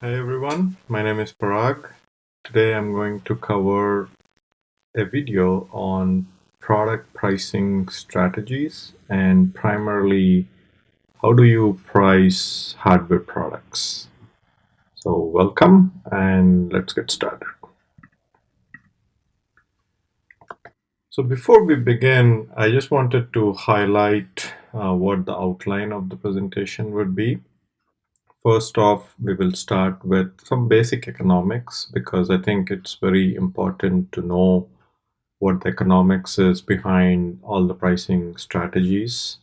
Hi everyone, my name is Parag. Today I'm going to cover a video on product pricing strategies and primarily how do you price hardware products. So, welcome and let's get started. So, before we begin, I just wanted to highlight what the outline of the presentation would be. First off, we will start with some basic economics because I think it's very important to know what the economics is behind all the pricing strategies.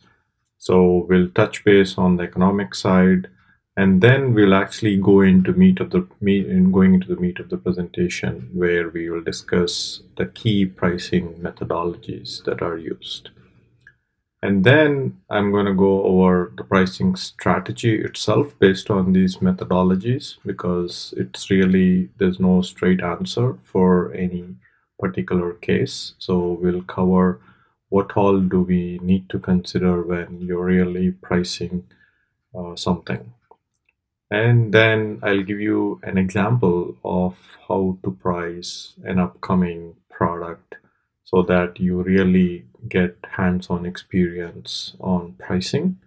So we'll touch base on the economic side, and then we'll actually go into going into the meat of the presentation, where we will discuss the key pricing methodologies that are used. And then I'm going to go over the pricing strategy itself based on these methodologies because there's no straight answer for any particular case. So we'll cover what all do we need to consider when you're really pricing something. And then I'll give you an example of how to price an upcoming product so that you really get hands-on experience on pricing.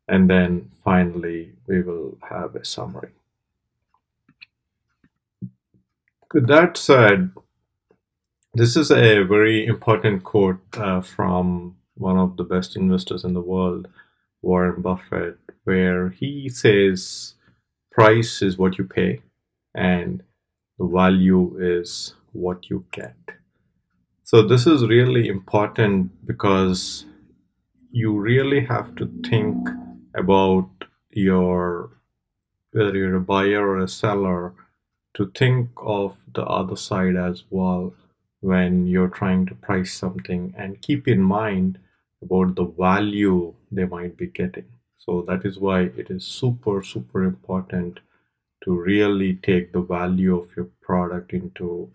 And then finally, we will have a summary. With that said, this is a very important quote from one of the best investors in the world, Warren Buffett, where he says, price is what you pay, and the value is what you get. So, this is really important because you really have to think about your whether you're a buyer or a seller to think of the other side as well when you're trying to price something and keep in mind about the value they might be getting. So that is why it is super important to really take the value of your product into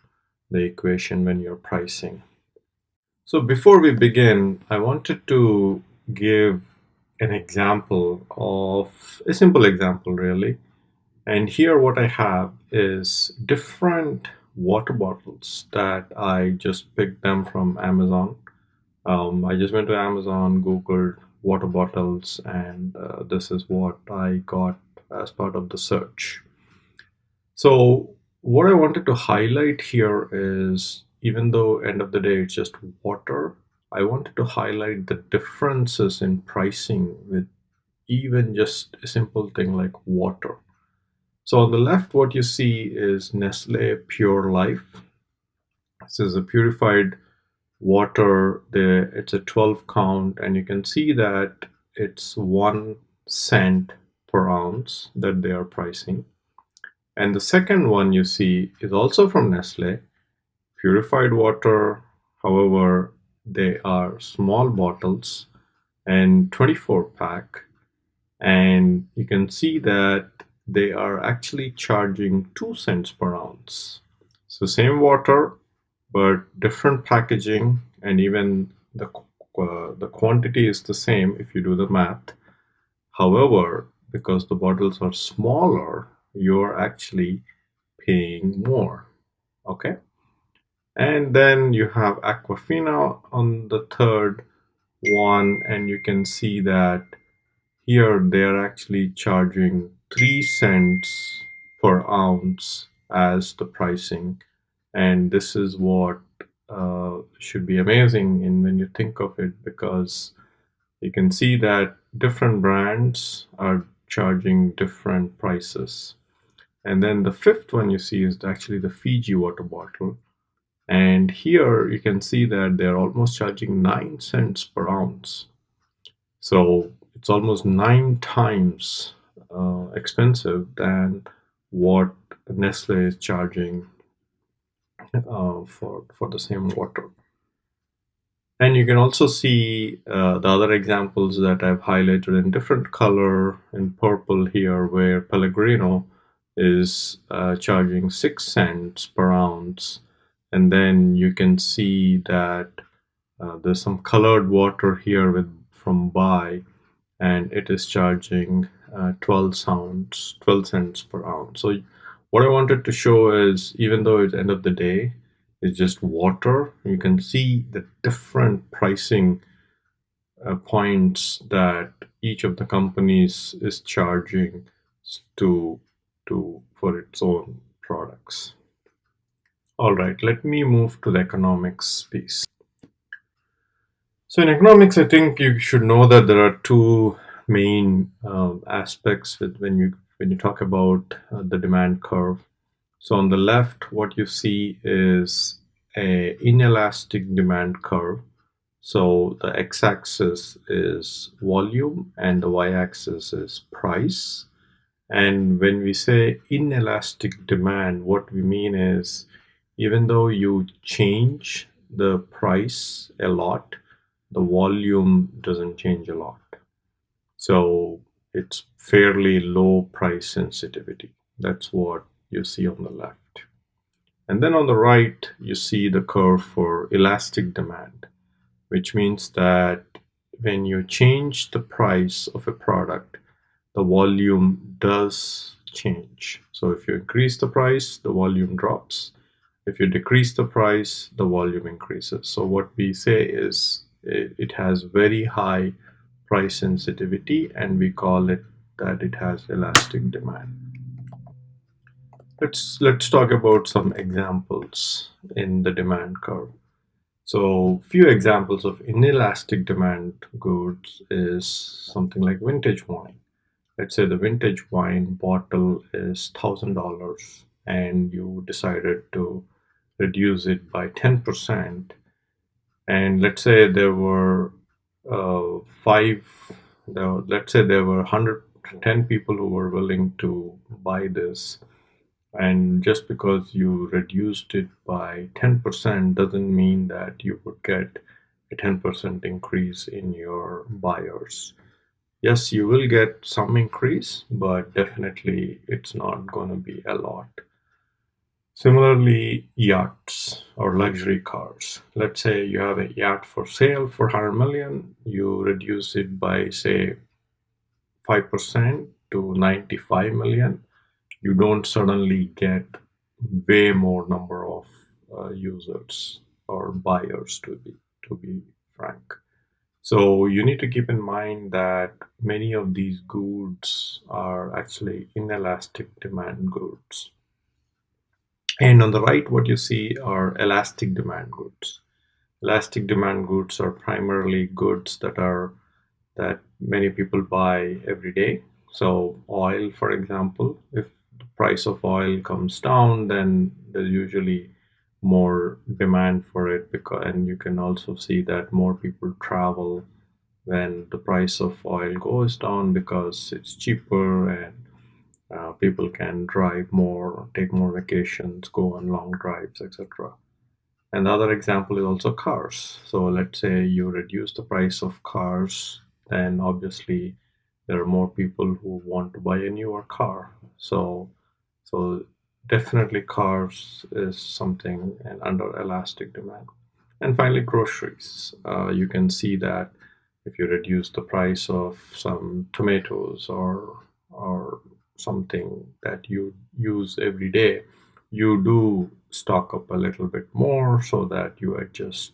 the equation when you're pricing. So before we begin, I wanted to give an example of a simple example, really. And here, what I have is different water bottles that I just picked them from Amazon. I just went to Amazon, Googled water bottles, and this is what I got as part of the search. So, what I wanted to highlight here is even though end of the day it's just water, I wanted to highlight the differences in pricing with even just a simple thing like water. So on the left, what you see is Nestle Pure Life. This is a purified water. It's a 12 count, and you can see that it's 1 cent per ounce that they are pricing. And the second one you see is also from Nestle, purified water. However, they are small bottles and 24 pack. And you can see that they are actually charging 2 cents per ounce. So, same water, but different packaging, and even the quantity is the same if you do the math. However, because the bottles are smaller, you're actually paying more. Okay. And then you have Aquafina on the third one, and you can see that here they are actually charging 3 cents per ounce as the pricing. And this is what should be amazing in when you think of it because you can see that different brands are charging different prices. And then the fifth one you see is actually the Fiji water bottle. And here you can see that they're almost charging 9 cents per ounce. So it's almost 9 times expensive than what Nestle is charging for the same water. And you can also see the other examples that I've highlighted in different color in purple here, where Pellegrino is charging 6 cents per ounce. And then you can see that there's some colored water here from Bai, and it is charging 12 cents per ounce. So What I wanted to show is, even though at the end of the day it's just water, you can see the different pricing points that each of the companies is charging to for its own products. All right, let me move to the economics piece. So in economics, I think you should know that there are two main aspects when you talk about the demand curve. So on the left, what you see is a inelastic demand curve. So the x-axis is volume and the y-axis is price. And when we say inelastic demand, what we mean is, even though you change the price a lot, the volume doesn't change a lot. So it's fairly low price sensitivity. That's what you see on the left. And then on the right, you see the curve for elastic demand, which means that when you change the price of a product, the volume does change. So if you increase the price, the volume drops. If you decrease the price, the volume increases. So what we say is it has very high price sensitivity, and we call it that it has elastic demand. Let's talk about some examples in the demand curve. So few examples of inelastic demand goods is something like vintage wine. Let's say the vintage wine bottle is $1,000 and you decided to reduce it by 10%. And let's say there were five, let's say there were 110 people who were willing to buy this. And just because you reduced it by 10% doesn't mean that you would get a 10% increase in your buyers. Yes, you will get some increase, but definitely it's not going to be a lot. Similarly, yachts or luxury cars. Let's say you have a yacht for sale for 100 million, you reduce it by, say, 5% to 95 million. You don't suddenly get way more number of users or buyers, to be frank. So you need to keep in mind that many of these goods are actually inelastic demand goods. And on the right, what you see are elastic demand goods. Elastic demand goods are primarily goods that many people buy every day. So oil, for example, if the price of oil comes down, then there's usually more demand for it, because and you can also see that more people travel when the price of oil goes down because it's cheaper, and people can drive more, take more vacations, go on long drives, etc. And the other example is also cars. So let's say you reduce the price of cars, then obviously there are more people who want to buy a newer car. So definitely cars is something and under elastic demand. And finally, groceries. You can see that if you reduce the price of some tomatoes or something that you use every day, you do stock up a little bit more so that you adjust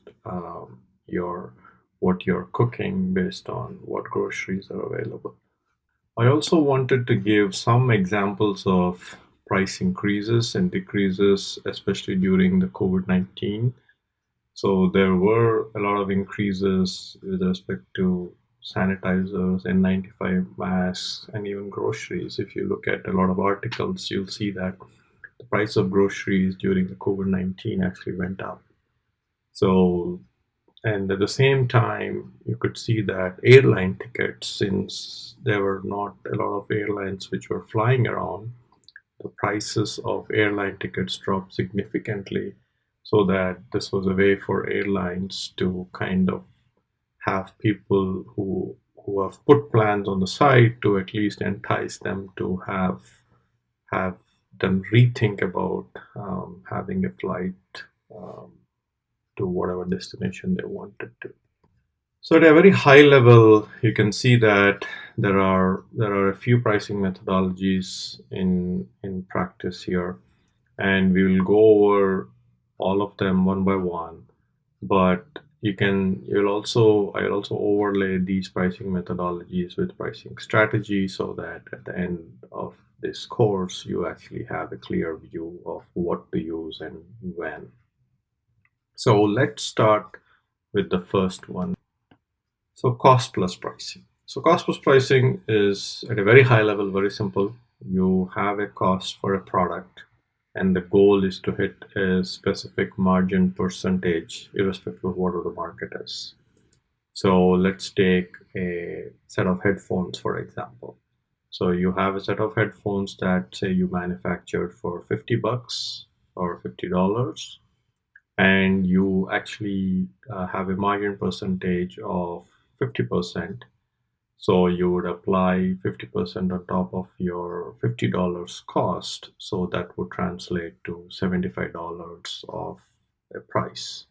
your what you're cooking based on what groceries are available. I also wanted to give some examples of price increases and decreases, especially during the COVID-19. So there were a lot of increases with respect to sanitizers, N95 masks, and even groceries. If you look at a lot of articles, you'll see that the price of groceries during the COVID-19 actually went up. So, and at the same time, you could see that airline tickets, since there were not a lot of airlines which were flying around, the prices of airline tickets dropped significantly, so that this was a way for airlines to kind of have people who have put plans on the site to at least entice them to have them rethink about having a flight um, to whatever destination they wanted to. So at a very high level, you can see that There are a few pricing methodologies in practice here, and we will go over all of them one by one. But I'll also overlay these pricing methodologies with pricing strategy so that at the end of this course you actually have a clear view of what to use and when. So let's start with the first one. So cost plus pricing. So cost plus pricing is at a very high level, very simple. You have a cost for a product, and the goal is to hit a specific margin percentage, irrespective of what the market is. So let's take a set of headphones, for example. So you have a set of headphones that say you manufactured for 50 bucks or $50, and you actually have a margin percentage of 50%. So you would apply 50% on top of your $50 cost. So that would translate to $75 of a price.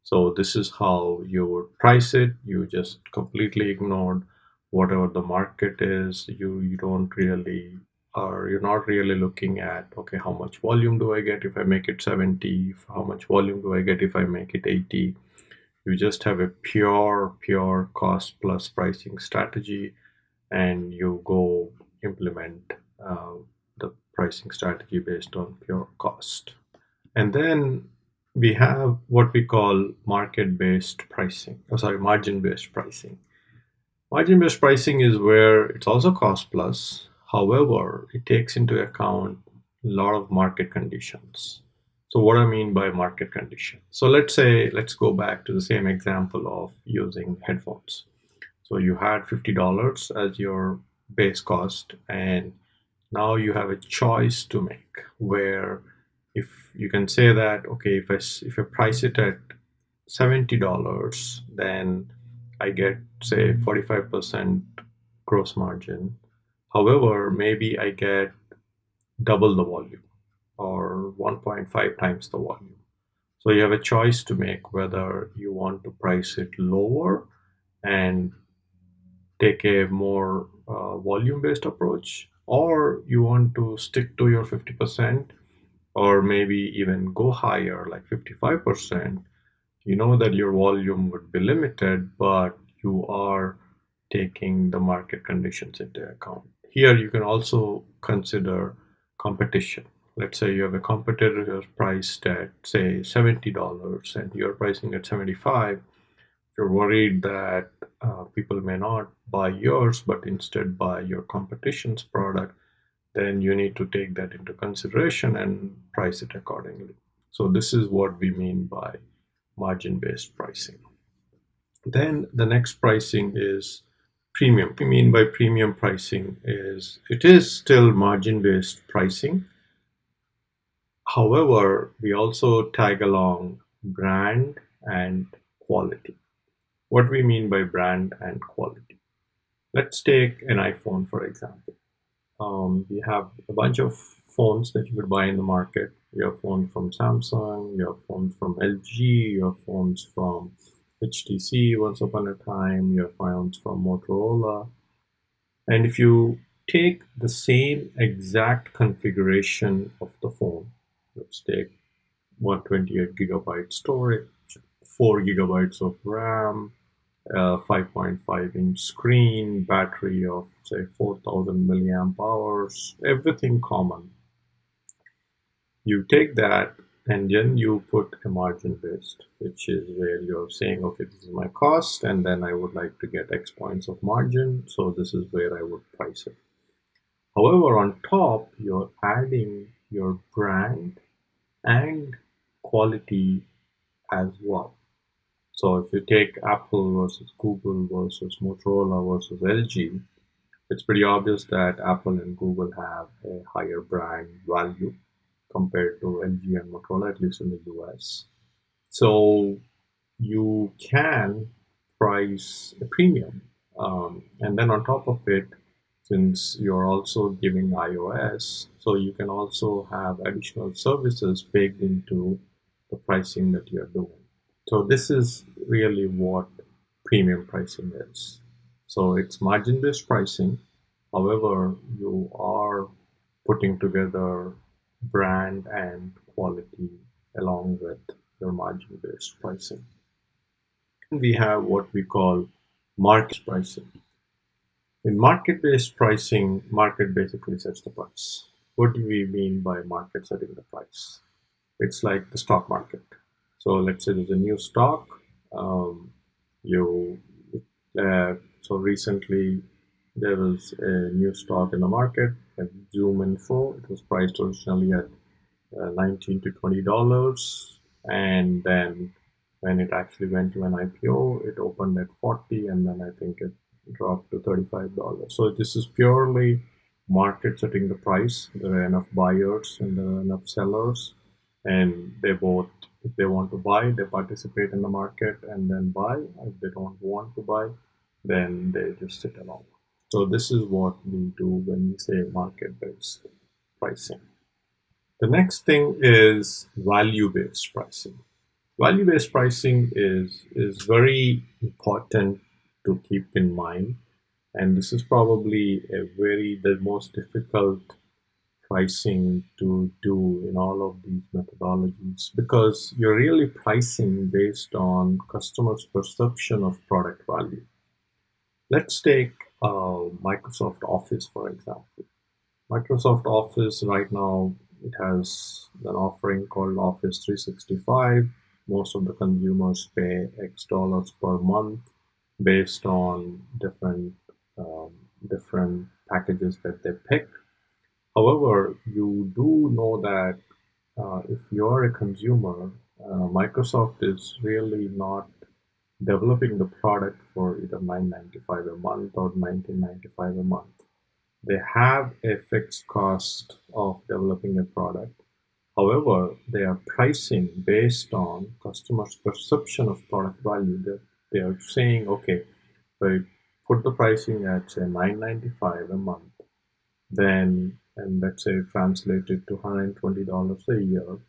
So this is how you would price it. You just completely ignored whatever the market is. You don't really, or you're not really looking at, okay, how much volume do I get if I make it 70? How much volume do I get if I make it 80? You just have a pure cost plus pricing strategy, and you go implement the pricing strategy based on pure cost. And then we have what we call market-based pricing. Oh, sorry, margin-based pricing. Margin-based pricing is where it's also cost plus. However, it takes into account a lot of market conditions. So what I mean by market condition. So let's go back to the same example of using headphones. So you had $50 as your base cost, and now you have a choice to make where if you can say that, okay, if I price it at $70, then I get say 45% gross margin. However, maybe I get double the volume or 1.5 times the volume. So you have a choice to make whether you want to price it lower and take a more volume based approach, or you want to stick to your 50%, or maybe even go higher like 55%. You know that your volume would be limited, but you are taking the market conditions into account. Here you can also consider competition. Let's say you have a competitor who's priced at say $70 and you're pricing at 75. You're worried that people may not buy yours but instead buy your competition's product, then you need to take that into consideration and price it accordingly. So this is what we mean by margin-based pricing. Then the next pricing is premium. What we mean by premium pricing is it is still margin-based pricing. However, we also tag along brand and quality. What we mean by brand and quality. Let's take an iPhone, for example. We have a bunch of phones that you could buy in the market. You have phones from Samsung, you have phones from LG, you have phones from HTC once upon a time, you have phones from Motorola. And if you take the same exact configuration of the phone, let's take 128 gigabyte storage, 4 gigabytes of RAM, 5.5-inch screen, battery of say 4000 milliamp hours, everything common. You take that and then you put a margin based, which is where you're saying, okay, this is my cost, and then I would like to get X points of margin, so this is where I would price it. However, on top, you're adding your brand and quality as well. So if you take Apple versus Google versus Motorola versus LG, it's pretty obvious that Apple and Google have a higher brand value compared to LG and Motorola, at least in the US. So you can price a premium. And then on top of it, since you're also giving iOS, so you can also have additional services baked into the pricing that you're doing. So this is really what premium pricing is. So it's margin-based pricing. However, you are putting together brand and quality along with your margin-based pricing. We have what we call market pricing. In market-based pricing, market basically sets the price. What do we mean by market setting the price? It's like the stock market. So let's say there's a new stock. Um, you so recently there was a new stock in the market, a Zoom Info. It was priced originally at $19 to $20, and then when it actually went to an IPO, it opened at 40, and then I think it dropped to $35. So this is purely market setting the price. There are enough buyers and there are enough sellers, and they both, if they want to buy, they participate in the market and then buy. If they don't want to buy, then they just sit along. So this is what we do when we say market-based pricing. The next thing is value-based pricing. Value-based pricing is very important to keep in mind, and this is probably the most difficult pricing to do in all of these methodologies, because you're really pricing based on customers' perception of product value. Let's take Microsoft Office, for example. Microsoft Office right now, it has an offering called Office 365. Most of the consumers pay X dollars per month based on um, different packages that they pick. However, you do know that if you're a consumer, Microsoft is really not developing the product for either 9.95 a month or 19.95 a month. They have a fixed cost of developing a product. However, they are pricing based on customers' perception of product value. They are saying, okay, if I put the pricing at say 9.95 a month, then and let's say translated to $120 a year,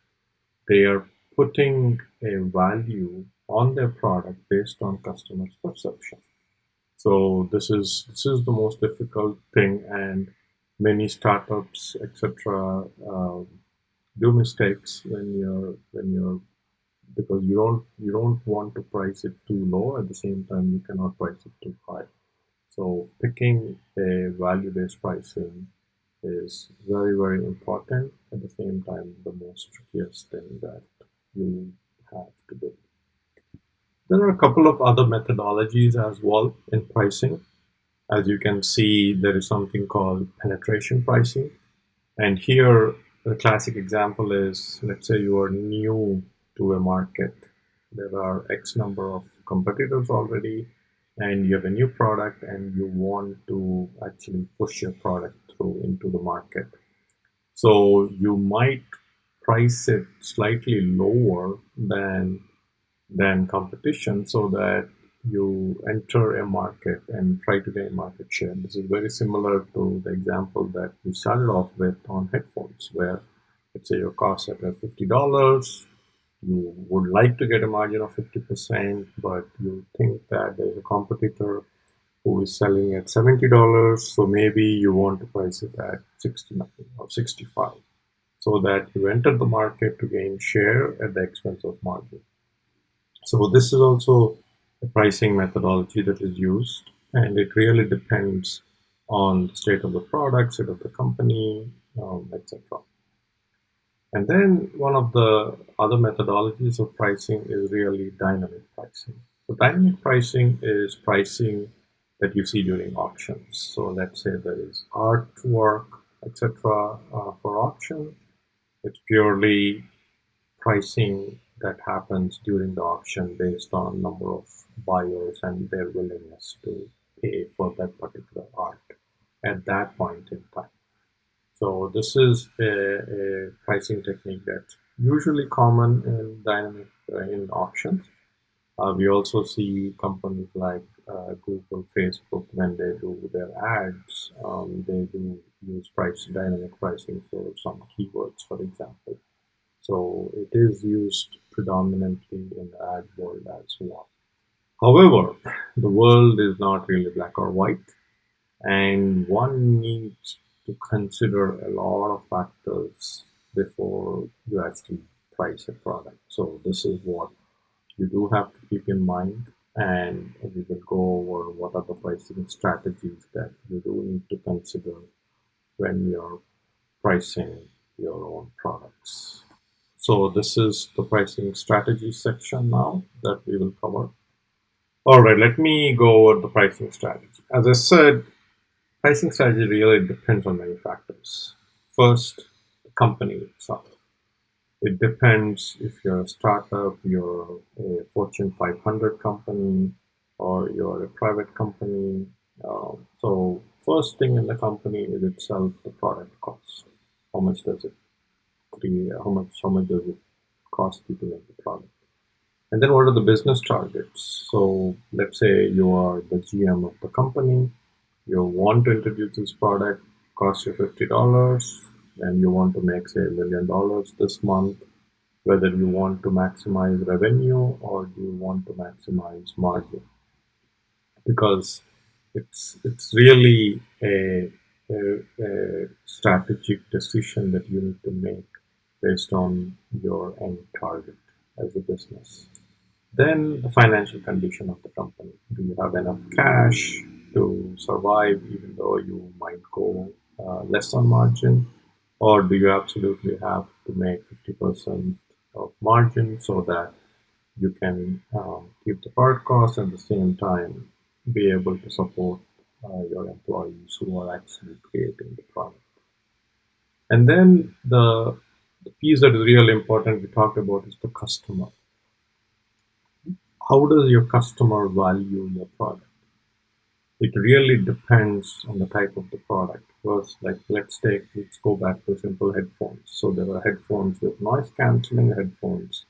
they are putting a value on their product based on customers' perception. So this is the most difficult thing, and many startups, etc., do mistakes when you're because you don't want to price it too low. At the same time, you cannot price it too high. So picking a value-based pricing is very, very important. At the same time, the most trickiest thing that you have to do. There are a couple of other methodologies as well in pricing. As you can see, there is something called penetration pricing. And here, the classic example is, let's say you are new to a market. There are X number of competitors already, and you have a new product and you want to actually push your product through into the market. So you might price it slightly lower than competition so that you enter a market and try to gain market share. This is very similar to the example that we started off with on headphones, where let's say your cost at $50, you would like to get a margin of 50%, but you think that there's a competitor who is selling at $70, so maybe you want to price it at 69 or 65, so that you enter the market to gain share at the expense of margin. So this is also a pricing methodology that is used, and it really depends on the state of the product, state of the company, etc. And then one of the other methodologies of pricing is really dynamic pricing. So dynamic pricing is pricing that you see during auctions. So let's say there is artwork, etc., for auction. It's purely pricing that happens during the auction based on number of buyers and their willingness to pay for that particular art at that point in time. So this is a pricing technique that's usually common in dynamic in auctions. We also see companies like Google, Facebook, when they do their ads, they do use dynamic pricing for some keywords, for example. So it is used predominantly in the ad world as well. However, The world is not really black or white, and one needs to consider a lot of factors before you actually price a product. So, this is what you do have to keep in mind, and we will go over what are the pricing strategies that you do need to consider when you're pricing your own products. So this is the pricing strategy section now that we will cover. All right, let me go over the pricing strategy. As I said, pricing strategy really depends on many factors. First, the company itself. It depends if you're a startup, you're a Fortune 500 company, or you're a private company. So, first thing in the company is itself the product cost. How much does it create? How much does it cost you to make the product? And then what are the business targets? So, let's say you are the GM of the company. You want to introduce this product, cost you $50, and you want to make say $1 million this month, whether you want to maximize revenue or do you want to maximize margin, because it's really a strategic decision that you need to make based on your end target as a business. Then the financial condition of the company. Do you have enough cash to survive even though you might go less on margin? Or do you absolutely have to make 50% of margin so that you can keep the product cost at the same time be able to support your employees who are actually creating the product? And then the piece that is really important we talked about is the customer. How does your customer value your product? It really depends on the type of the product. First, like let's go back to simple headphones. So there are headphones with noise cancelling headphones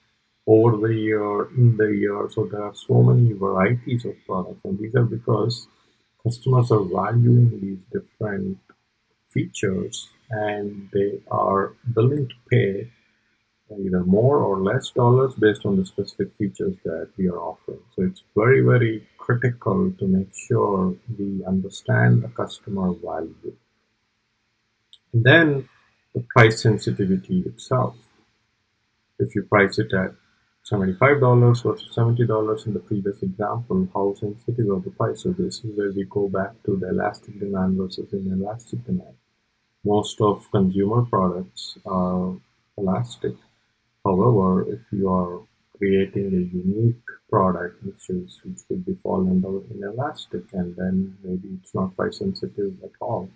over the year, in the year. So there are so many varieties of products, and these are because customers are valuing these different features and they are willing to pay either more or less dollars based on the specific features that we are offering. So it's very, very critical to make sure we understand the customer value. And then the price sensitivity itself. If you price it at $75 versus $70 in the previous example, how sensitive are the price? So this is where we go back to the elastic demand versus inelastic demand. Most of consumer products are elastic. However, if you are creating a unique product which will be fall under inelastic, and then maybe it's not price sensitive at all.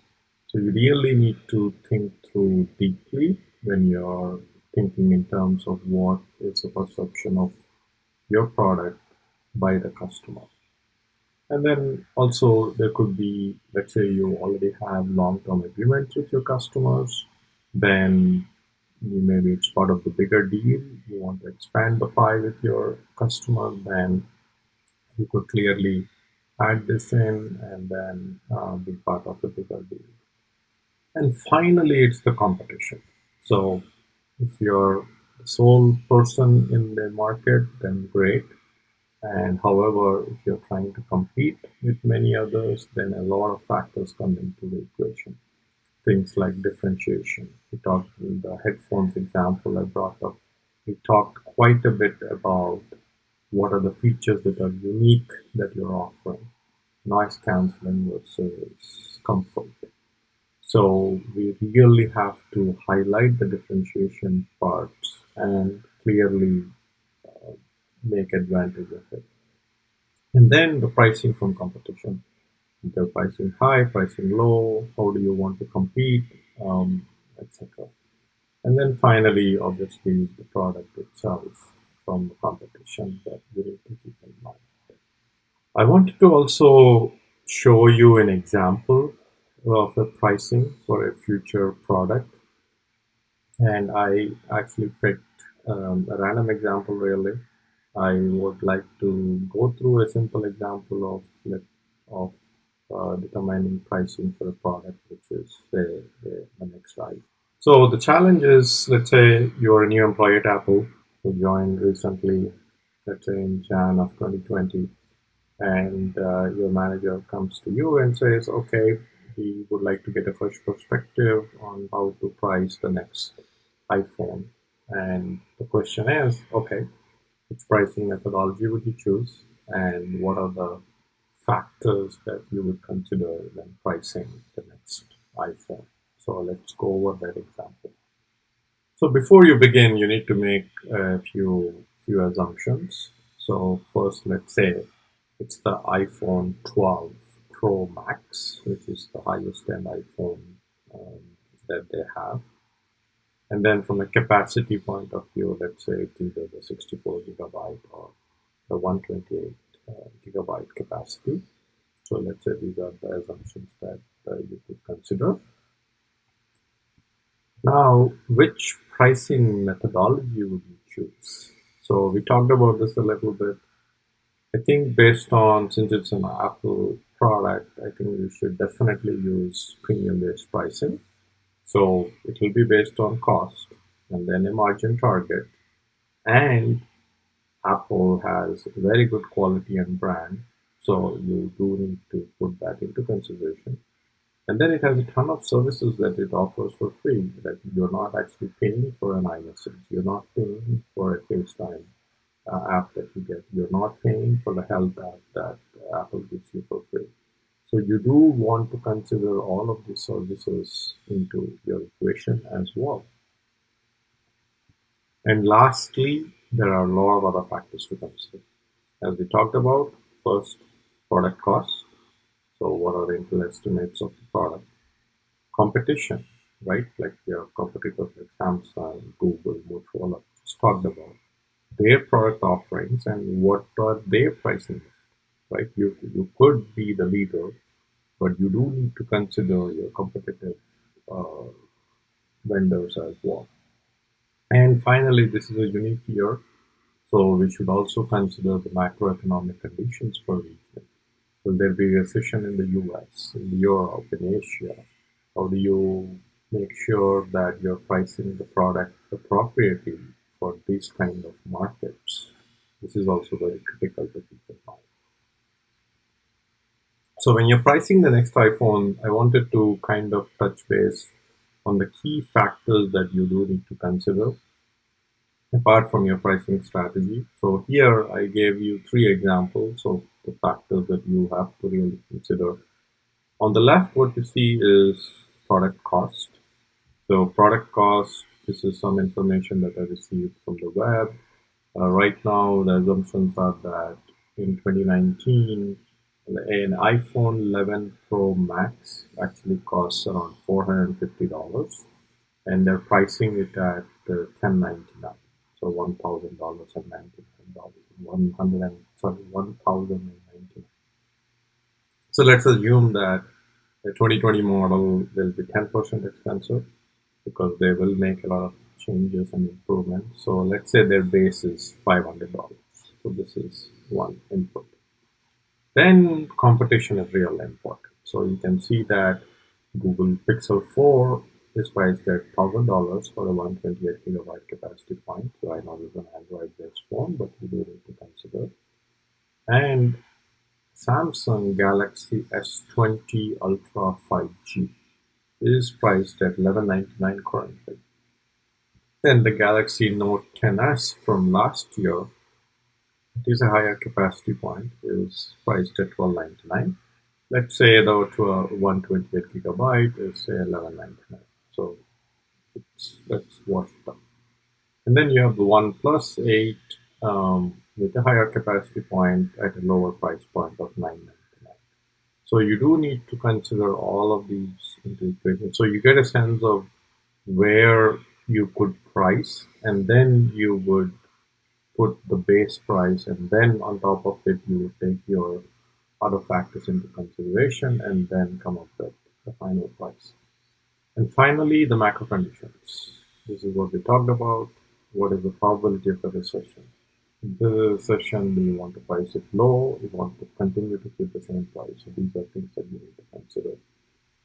So you really need to think through deeply when you're thinking in terms of what is the perception of your product by the customer. And then also there could be, let's say you already have long-term agreements with your customers, then maybe it's part of the bigger deal. You want to expand the pie with your customer, then you could clearly add this in and then be part of the bigger deal. And finally, it's the competition. So if you're the sole person in the market, then great. And however, if you're trying to compete with many others, then a lot of factors come into the equation. Things like differentiation. We talked in the headphones example I brought up. We talked quite a bit about what are the features that are unique that you're offering. Noise cancelling versus comfort. So we really have to highlight the differentiation parts and clearly make advantage of it. And then the pricing from competition. The pricing high, pricing low, how do you want to compete, etc. And then finally, obviously, the product itself from the competition that we need to keep in mind. I wanted to also show you an example of a pricing for a future product, and I actually picked a random example really. I would like to go through a simple example of determining pricing for a product, which is the next slide. So the challenge is, let's say you're a new employee at Apple who joined recently, let's say in Jan of 2020, and your manager comes to you and says, okay, we would like to get a fresh perspective on how to price the next iPhone. And the question is, okay, which pricing methodology would you choose? And what are the factors that you would consider when pricing the next iPhone? So let's go over that example. So before you begin, you need to make a few assumptions. So first, let's say it's the iPhone 12 Pro Max, which is the highest end iPhone um, that they have. And then from a capacity point of view, let's say it's either the 64 gigabyte or the 128 gigabyte capacity. So let's say these are the assumptions that you could consider. Now, which pricing methodology would you choose? So we talked about this a little bit. I think based on, since it's an Apple product, I think you should definitely use premium-based pricing. So it will be based on cost and then a margin target. And Apple has very good quality and brand. So you do need to put that into consideration. And then it has a ton of services that it offers for free that you're not actually paying for an iMessage. You're not paying for a FaceTime app that you get. You're not paying for the health app that Apple gives you for free. So you do want to consider all of these services into your equation as well. And lastly, there are a lot of other factors to consider. As we talked about, first, product costs. So what are the internal estimates of the product? Competition, right? Like your competitors like Samsung, Google, Motorola just talked about their product offerings and what are their pricing, right? You could be the leader, but you do need to consider your competitive uh, vendors as well. And finally, this is a unique year, so we should also consider the macroeconomic conditions per region. Will there be recession in the US, in Europe, in Asia? How do you make sure that you're pricing the product appropriately for these kind of markets? This is also very critical to keep in mind. So when you're pricing the next iPhone, I wanted to kind of touch base on the key factors that you do need to consider apart from your pricing strategy. So here I gave you three examples of the factors that you have to really consider. On the left, what you see is product cost. So product cost, this is some information that I received from the web. Right now, the assumptions are that in 2019, an iPhone 11 Pro Max actually costs around $450, and they're pricing it at 1099, so $1,099, 1,099. So let's assume that the 2020 model will be 10% expensive because they will make a lot of changes and improvements. So let's say their base is $500. So this is one input. Then competition is really important. So you can see that Google Pixel 4 is priced at $1,000 for a 128 gigabyte capacity point. So I know it's an Android-based phone, but you do need to consider. And Samsung Galaxy S20 Ultra 5G is priced at $1199 currently. Then the Galaxy Note 10s from last year, it is a higher capacity point, is priced at $1299. Let's say the 128 gigabyte is say $1199. So that's washed up. And then you have the OnePlus 8 with a higher capacity point at a lower price point of $999. So you do need to consider all of these into equation. So you get a sense of where you could price, and then you would put the base price, and then on top of it, you would take your other factors into consideration and then come up with the final price. And finally, the macro conditions. This is what we talked about. What is the probability of a recession? In the recession, do you want to price it low? You want to continue to keep the same price? So these are things that you need to consider.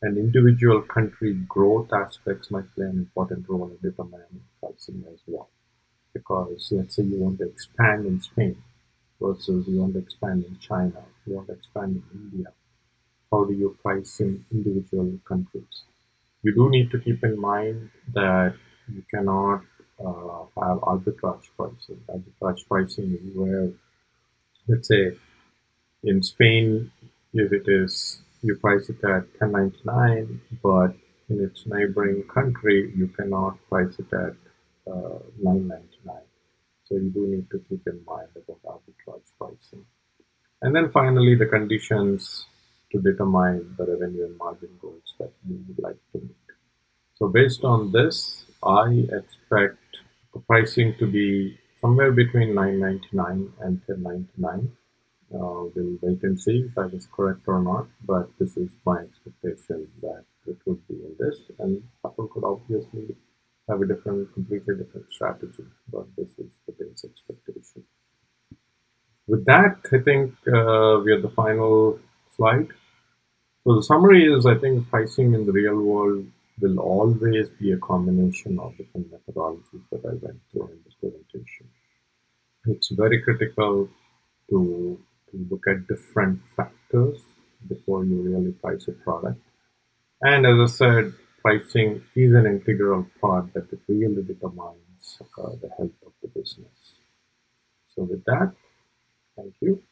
And individual country growth aspects might play an important role in determining pricing as well. Because let's say you want to expand in Spain, versus you want to expand in China, you want to expand in India. How do you price in individual countries? You do need to keep in mind that you cannot have arbitrage pricing. Arbitrage pricing is where, let's say, in Spain, if it is you price it at 10.99, but in its neighboring country, you cannot price it at 9.99. So you do need to keep in mind about arbitrage pricing. And then finally, the conditions to determine the revenue and margin goals that you would like to meet. So based on this, I expect the pricing to be somewhere between 9.99 and 10.99. We'll wait and see if that is correct or not, but this is my expectation that it would be in this. And Apple could obviously have a completely different strategy, but this is the base expectation. With that, I think we are the final slide. So the summary is, I think pricing in the real world will always be a combination of different methodologies that I went through in this presentation. It's very critical to look at different factors before you really price a product. And as I said, pricing is an integral part that it really determines the health of the business. So with that, thank you.